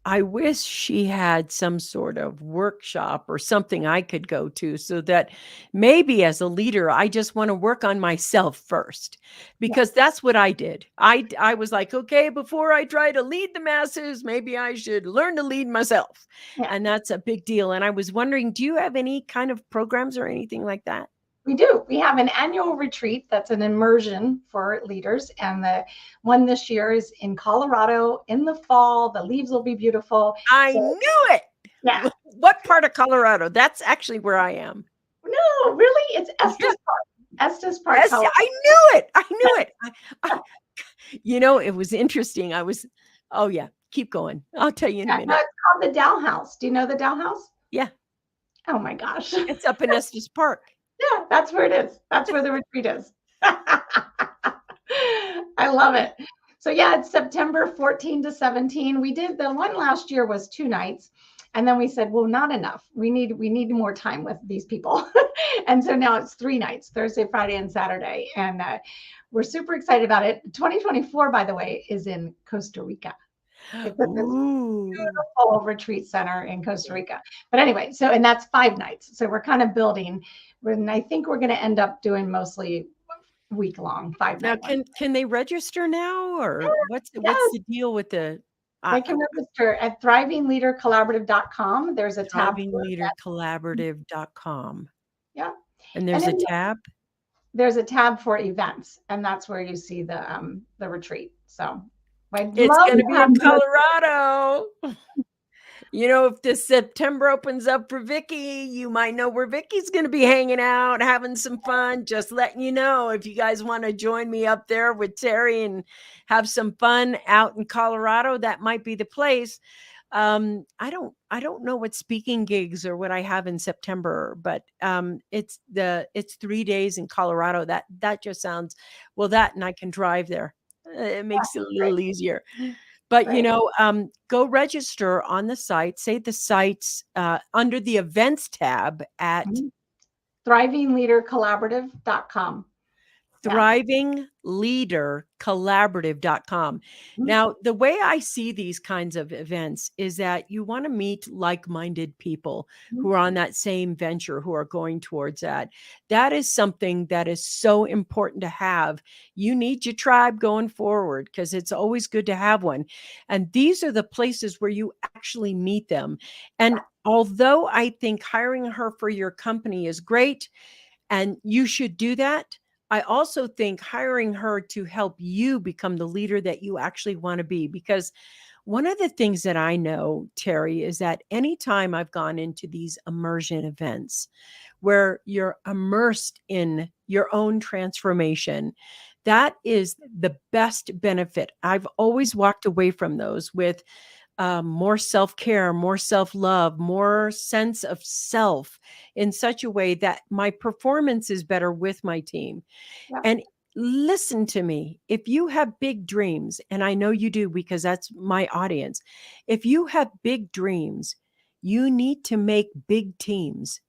I wish she had some sort of workshop or something I could go to, so that maybe as a leader, I just want to work on myself first, Yeah. because that's what I did. I was like, okay, before I try to lead the masses, maybe I should learn to lead myself. Yeah. And that's a big deal. And I was wondering, do you have any kind of programs or anything like that? We do. We have an annual retreat that's an immersion for leaders. And the one this year is in Colorado in the fall. The leaves will be beautiful. I So, knew it. yeah. What part of Colorado? That's actually where I am. No, really? It's Yeah. Estes Park. Estes Park, Yes, Colorado. I knew it. I knew it. I, it was interesting. Oh yeah, keep going. I'll tell you in a Yeah. No, minute. it's called the Dow House. Do you know the Dow House? Yeah, Oh my gosh. it's up in Estes Park. Yeah, that's where it is. That's where the retreat is. I love it. So yeah, it's September 14 to 17. We did the one last year was 2 nights. And then we said, well, not enough. We need more time with these people. And so now it's 3 nights, Thursday, Friday, and Saturday. And we're super excited about it. 2024, by the way, is in Costa Rica. It's at this Ooh. beautiful retreat center in Costa Rica. But anyway, and that's 5 nights. So we're kind of building. And I think we're going to end up doing mostly week long, 5 Now, night ones. can they register now, or what's Yes, the deal with the they can register at thrivingleadercollaborative.com. There's a tab for that. thrivingleadercollaborative.com, Yeah. and And there's a then tab? there's a tab for events, and that's where you see the retreat. So I'd It's love going to to be have in you. Colorado. If this September opens up for Vickie, you might know where Vickie's going to be hanging out, having some fun. Just letting you know, if you guys want to join me up there with Terry and have some fun out in Colorado, that might be the place. I don't know what speaking gigs or what I have in September, but it's 3 days in Colorado. That just sounds well. That, and I can drive there. It makes it a Great, little easier. But, great. go register on the site, say the site's under the events tab at Mhm. Thrivingleadercollaborative.com. Yeah. thrivingleadercollaborative.com. Mhm. Now, the way I see these kinds of events is that you want to meet like-minded people who Mhm. are on that same venture, who are going towards that. That is something that is so important to have. You need your tribe going forward because it's always good to have one. And these are the places where you actually meet them. And Yeah. although I think hiring her for your company is great, and you should do that, I also think hiring her to help you become the leader that you actually want to be. Because one of the things that I know, Terry, is that anytime I've gone into these immersion events where you're immersed in your own transformation, that is the best benefit. I've always walked away from those with more self care, more self love, more sense of self in such a way that my performance is better with my team. Yeah. And listen to me, if you have big dreams, and I know you do because that's my audience, if you have big dreams, you need to make big teams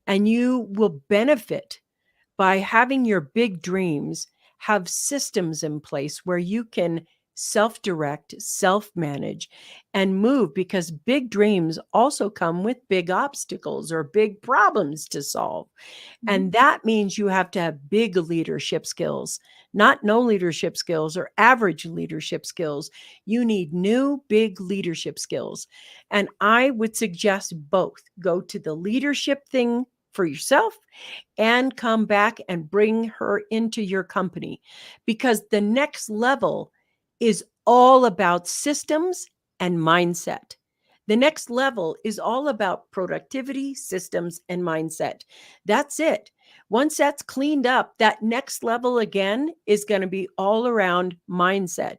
and you will benefit by having your big dreams have systems in place where you can self-direct, self-manage, and move, because big dreams also come with big obstacles or big problems to solve. Mhm. And that means you have to have big leadership skills, not no leadership skills or average leadership skills. You need new big leadership skills. And I would suggest both. Go to the leadership thing for yourself and come back and bring her into your company, because the next level is all about systems and mindset. The next level is all about productivity, systems, and mindset. That's it. Once that's cleaned up, that next level again is going to be all around mindset.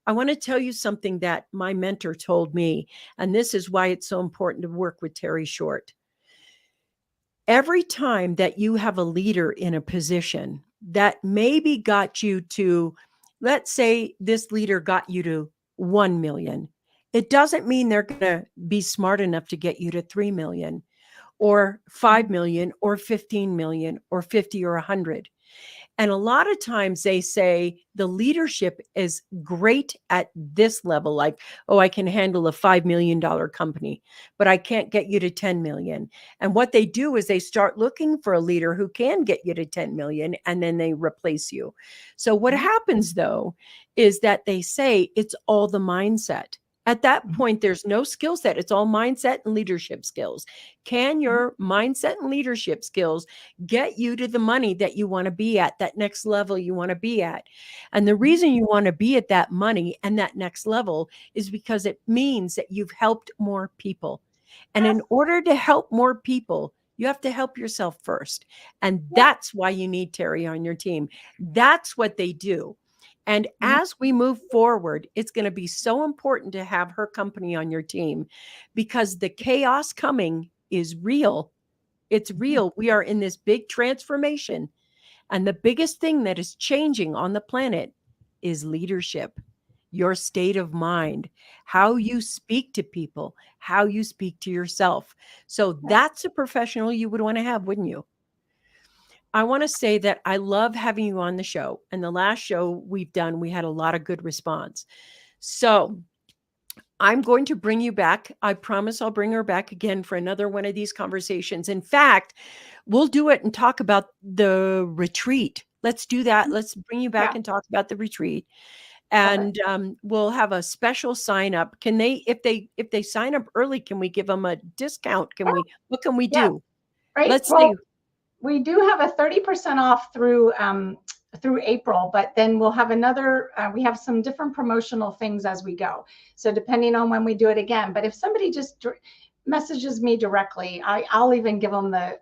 I want to tell you something that my mentor told me, and this is why it's so important to work with Terry Short. Every time that you have a leader in a position that maybe got you to, let's say this leader got you to 1 million, it doesn't mean they're going to be smart enough to get you to 3 million or 5 Mhm. million or 15 million or 50 or 100. And a lot of times they say the leadership is great at this level, like, oh, I can handle a $5 million company, but I can't get you to 10 million. And what they do is they start looking for a leader who can get you to 10 million, and then they replace you. So what Mhm. happens though is that they say it's all the mindset. At that Mhm. point, there's no skill set. It's all mindset and leadership skills. Can Mhm. your mindset and leadership skills get you to the money that you want to be at, that next level you want to be at? And the Mhm. reason you want to be at that money and that next level is because it means that you've helped more people. And Yes. in order to help more people, you have to help yourself first. And Yeah. that's why you need Terry on your team. That's what they do. And Mhm. as we move forward, it's going to be so important to have her company on your team, because the chaos coming is real. It's Mhm. real. We are in this big transformation. And the biggest thing that is changing on the planet is leadership, your state of mind, how Mhm. you speak to people, how you speak to yourself. So Yeah. that's a professional you would want to have, wouldn't you? I want to say that I love having you on the show. And the last show we've done, we had a lot of good response. So I'm going to bring you back. I promise I'll bring her back again for another one of these conversations. In fact, we'll do it and talk about the retreat. Let's do that. Mhm. Let's bring you back Yeah. and talk about the retreat. Love it. And we'll have a special sign up. Can they, if they sign up early, can we give them a discount? Can Yeah. we, what can we Yeah. do? Right. Let's Well, say, we do have a 30% off through April, but then we'll have another, we have some different promotional things as we go. So depending on when we do it again, but if somebody just messages me directly, I'll even give them a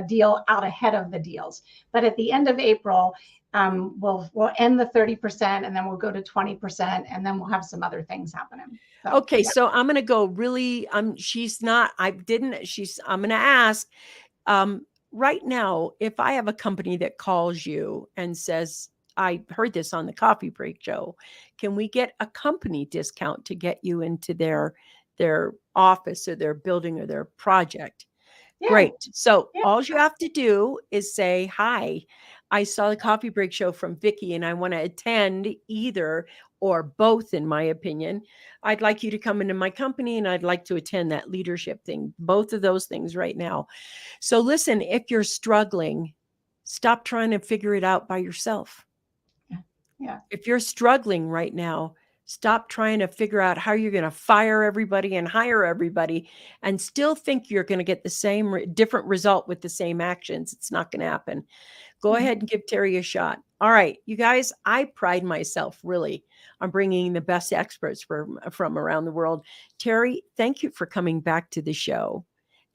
deal out ahead of the deals. But at the end of April, we'll end the 30% and then we'll go to 20% and then we'll have some other things happening. So okay, yeah. so I'm going to go really, she's not, I didn't, she's, I'm going to ask, Um, right now, if I have a company that calls you and says, I heard this on the coffee break, Joe, can we get a company discount to get you into their office or their building or their project? Yeah. Great. So Yeah. all you have to do is say, hi, I saw the coffee break show from Vickie and I want to attend either or both, in my opinion. I'd like you to come into my company and I'd like to attend that leadership thing, both of those things right now. So listen, if you're struggling, stop trying to figure it out by yourself. Yeah. If you're struggling right now, stop trying to figure out how you're going to fire everybody and hire everybody and still think you're going to get the same different result with the same actions. It's not going to happen. Go ahead and give Terre a shot. All right, you guys, I pride myself really on bringing the best experts from around the world. Terre, thank you for coming back to the show.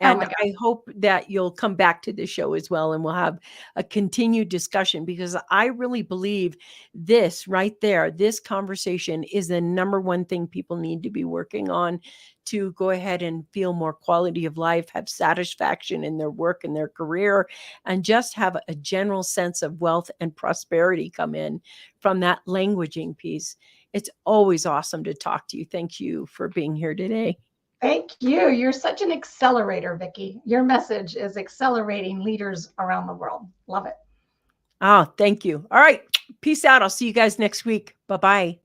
Oh And my God. I hope that you'll come back to the show as well, and we'll have a continued discussion, because I really believe this right there, this conversation is the number one thing people need to be working on to go ahead and feel more quality of life, have satisfaction in their work and their career, and just have a general sense of wealth and prosperity come in from that languaging piece. It's always awesome to talk to you. Thank you for being here today. Thank you. You're such an accelerator, Vickie. Your message is accelerating leaders around the world. Love it. Oh, thank you. All right. Peace out. I'll see you guys next week. Bye-bye.